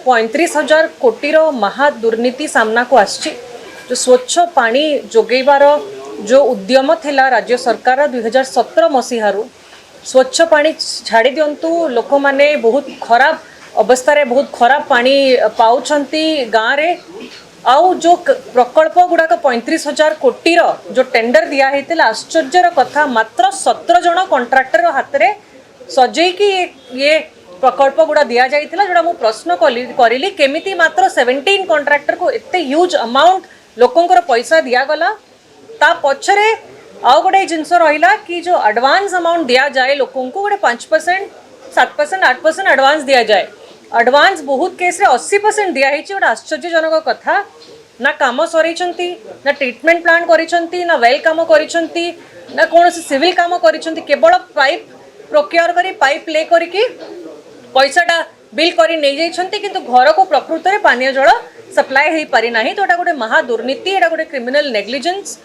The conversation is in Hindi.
35,000 कोटी महादुर्नीति सामना को आसी जो स्वच्छ पानी जोगेबार जो उद्यम थिला राज्य सरकार 2017 मसीहारू स्वच्छ पानी छाड़ी दिंतु लोक माने बहुत खराब अवस्था बहुत खराब पानी पाउछंती गाँव रे आउ जो प्रकल्प गुड़ाक 35,000 कोटी जो टेंडर दिया आश्चर्यर कथा मात्र 17 जन कंट्राक्टर हाथ में सजेकी ये प्रकल्प गुड़ा दि जाइथिला जोड़ा मु प्रश्न करी केमिति मात्र 17 कंट्राक्टर को एते ह्यूज अमाउंट लोकंकर पैसा दिगला ता पछरे आउ गोटे जिनस रहा कि जो एडवांस अमाउंट दि जाए लोकों को गोटे 5% 7% 8% एडवांस दि जाए एडवांस बहुत केस रे 80% दिया गोटे आश्चर्यजनक कथा ना काम सर ना ट्रीटमेंट प्लांट करिसेंती ना वेल काम करिसेंती ना कौन सिविल काम करिसेंती केवल पाइप प्रोक्योर करी पाइप ले करके पैसाटा बिल करी नहीं जाइछंती किंतु घर को प्रकृत में पानीय जल सप्लाय हो पारि नाही तो एटा गोटे महादुर्नीति एटा गोटे क्रिमिनल नेग्लिजेंस